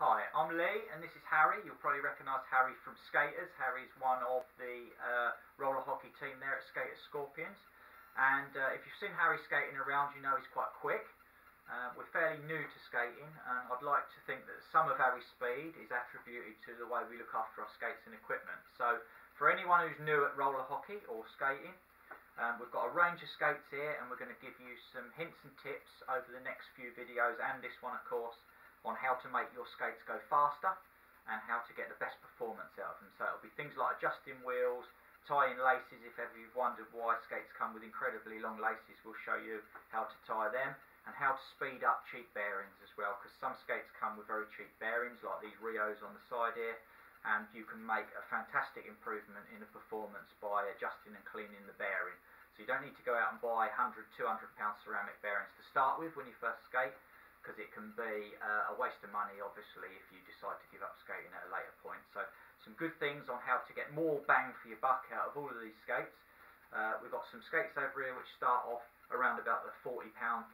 Hi, I'm Lee and this is Harry. You'll probably recognise Harry from Skaters. Harry's one of the roller hockey team there at Skaters Scorpions. And if you've seen Harry skating around, you know he's quite quick. We're fairly new to skating, and I'd like to think that some of Harry's speed is attributed to the way we look after our skates and equipment. So for anyone who's new at roller hockey or skating, we've got a range of skates here, and we're going to give you some hints and tips over the next few videos, and this one of course, on how to make your skates go faster and how to get the best performance out of them. So it'll be things like adjusting wheels, tying laces. If ever you've wondered why skates come with incredibly long laces, we'll show you how to tie them, and how to speed up cheap bearings as well, because some skates come with very cheap bearings like these Rios on the side here, and you can make a fantastic improvement in the performance by adjusting and cleaning the bearing. So you don't need to go out and buy 100, 200 pound ceramic bearings to start with when you first skate, because it can be a waste of money obviously if you decide to give up skating at a later point. So some good things on how to get more bang for your buck out of all of these skates. We've got some skates over here which start off around about the £40, £45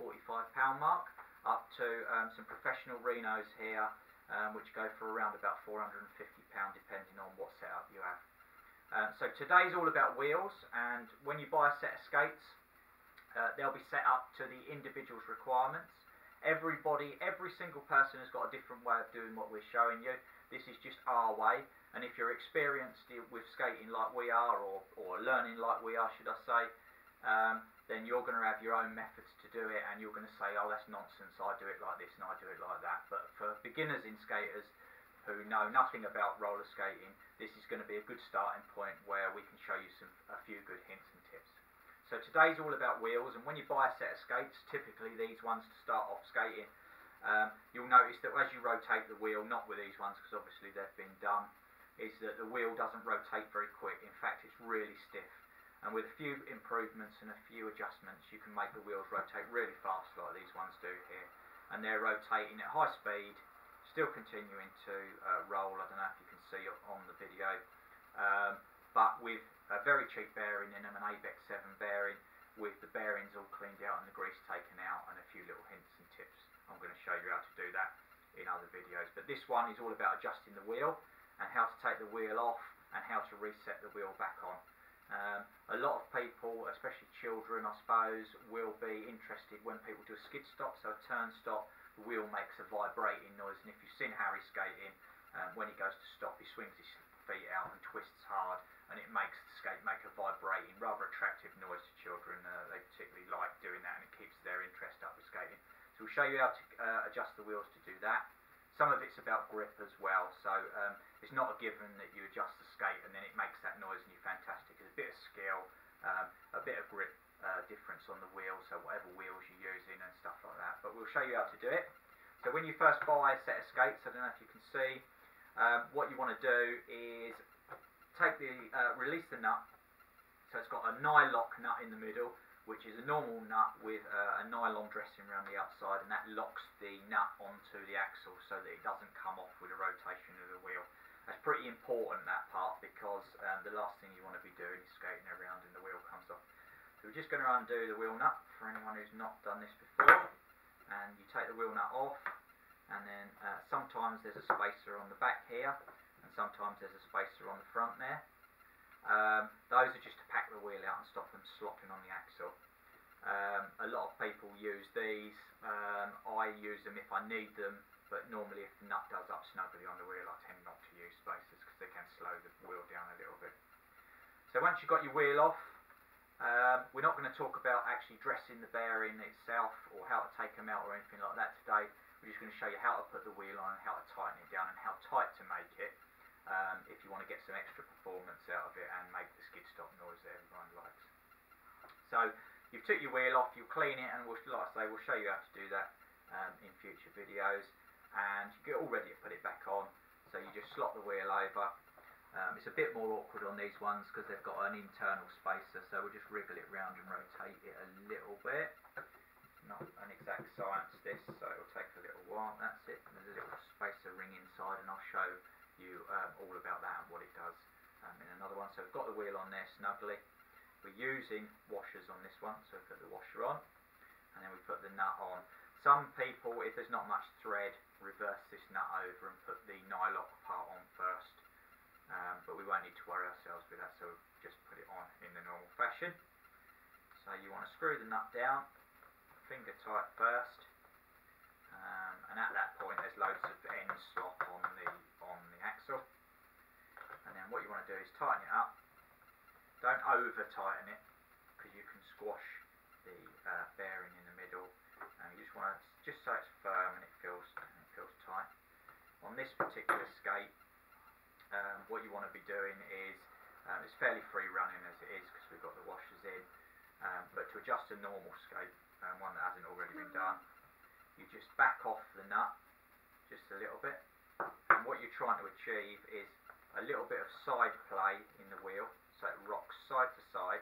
mark, up to some professional Renos here which go for around about £450 depending on what setup you have. So today's all about wheels, and when you buy a set of skates they'll be set up to the individual's requirements. Every single person has got a different way of doing what we're showing you. This is just our way, and if you're experienced with skating like we are, or learning like we are should I say, then you're going to have your own methods to do it, and you're going to say, oh, that's nonsense, I do it like this and I do it like that. But for beginners in skaters who know nothing about roller skating, this is going to be a good starting point where we can show you a few good hints and tips. So today's all about wheels, and when you buy a set of skates, typically these ones to start off skating, you'll notice that as you rotate the wheel, not with these ones because obviously they've been done, is that the wheel doesn't rotate very quick. In fact, it's really stiff, and with a few improvements and a few adjustments you can make the wheels rotate really fast like these ones do here, and they're rotating at high speed, still continuing to roll. I don't know if you can see on the video, but with a very cheap bearing in them, an ABEX 7 bearing, with the bearings all cleaned out and the grease taken out, and a few little hints and tips. I'm going to show you how to do that in other videos, but this one is all about adjusting the wheel and how to take the wheel off and how to reset the wheel back on. A lot of people, especially children I suppose, will be interested when people do a skid stop, so a turn stop. The wheel makes a vibrating noise, and if you've seen Harry skating, when he goes to stop he swings his feet out and twists hard, and it makes the skate make a vibrating, rather attractive noise to children. They particularly like doing that, and it keeps their interest up with skating. So we'll show you how to adjust the wheels to do that. Some of it's about grip as well, so it's not a given that you adjust the skate and then it makes that noise and you're fantastic. There's a bit of skill, a bit of grip difference on the wheel, so whatever wheels you're using and stuff like that. But we'll show you how to do it. So when you first buy a set of skates, I don't know if you can see, what you want to do is take release the nut. So it's got a nylock nut in the middle, which is a normal nut with a nylon dressing around the outside, and that locks the nut onto the axle so that it doesn't come off with a rotation of the wheel. That's pretty important, that part, because the last thing you want to be doing is skating around and the wheel comes off. So we're just going to undo the wheel nut for anyone who's not done this before, and you take the wheel nut off, and then sometimes there's a spacer on the back here, and sometimes there's a spacer on the front there. Those are just to pack the wheel out and stop them slopping on the axle. A lot of people use these. I use them if I need them, but normally if the nut does up snugly on the wheel I tend not to use spacers because they can slow the wheel down a little bit. So once you've got your wheel off, we're not going to talk about actually dressing the bearing itself or how to take them out or anything like that today. We're just going to show you how to put the wheel on and how to tighten it down and how tight to make it if you want to get some extra performance out of it and make the skid stop noise that everyone likes. So you've took your wheel off, you'll clean it, and like I say, we'll show you how to do that in future videos, and you get all ready to put it back on. So you just slot the wheel over. It's a bit more awkward on these ones because they've got an internal spacer, so we'll just wriggle it round and rotate it a little bit. Not an exact science this, so it'll take a little while. That's it. There's a little spacer ring inside, and I'll show you all about that and what it does in another one. So we've got the wheel on there snugly. We're using washers on this one, so we put the washer on, and then we put the nut on. Some people, if there's not much thread, reverse this nut over and we won't need to worry ourselves with that, so we'll just put it on in the normal fashion. So you want to screw the nut down, finger tight first, and at that point there's loads of end slot on the axle. And then what you want to do is tighten it up. Don't over tighten it, because you can squash the bearing in the middle. And you just want to, just so it's firm and it feels tight. On this particular skate, what you want to be doing is, it's fairly free running as it is because we've got the washers in, but to adjust a normal skate, one that hasn't already been done, you just back off the nut just a little bit, and what you're trying to achieve is a little bit of side play in the wheel, so it rocks side to side,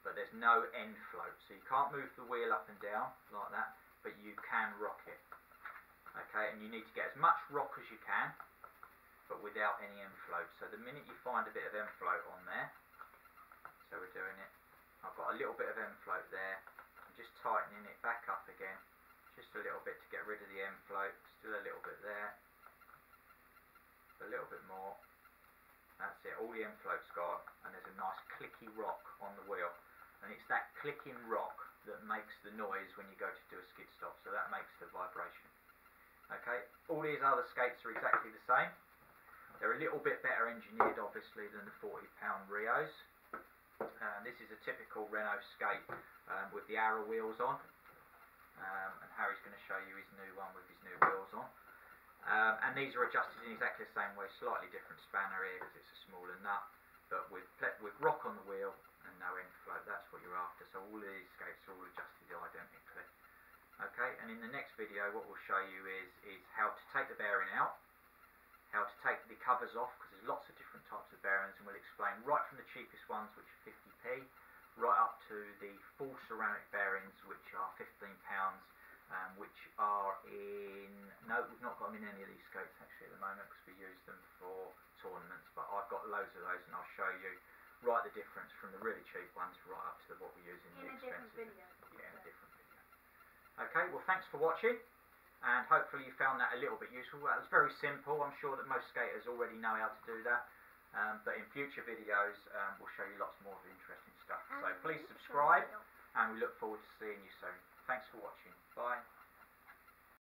but there's no end float, so you can't move the wheel up and down like that, but you can rock it. Okay, and you need to get as much rock as you can, but without any end float. So the minute you find a bit of end float on there, so we're doing it, I've got a little bit of end float there, I'm just tightening it back up again, just a little bit to get rid of the end float, still a little bit there, a little bit more. That's it, all the end float's gone, and there's a nice clicky rock on the wheel, and it's that clicking rock that makes the noise when you go to do a skid stop, so that makes the vibration. Okay, all these other skates are exactly the same. They're a little bit better engineered obviously than the 40-pound Rios. This is a typical Renault skate with the arrow wheels on, and Harry's going to show you his new one with his new wheels on. And these are adjusted in exactly the same way, slightly different spanner here because it's a smaller nut, but with rock on the wheel and no end float, that's what you're after. So all of these skates are all adjusted identically. Okay, and in the next video what we'll show you is how to take the bearing out, how to take the covers off, because there's lots of different types of bearings, and we'll explain right from the cheapest ones, which are 50p, right up to the full ceramic bearings, which are £15, which are in, no, we've not got them in any of these skates actually at the moment because we use them for tournaments, but I've got loads of those and I'll show you right the difference from the really cheap ones right up to what we use in the expensive. Yeah, in a different video. Okay, well thanks for watching, and hopefully you found that a little bit useful. Well, it's very simple, I'm sure that most skaters already know how to do that, but in future videos we'll show you lots more of interesting stuff. So please subscribe, and we look forward to seeing you soon. Thanks for watching. Bye.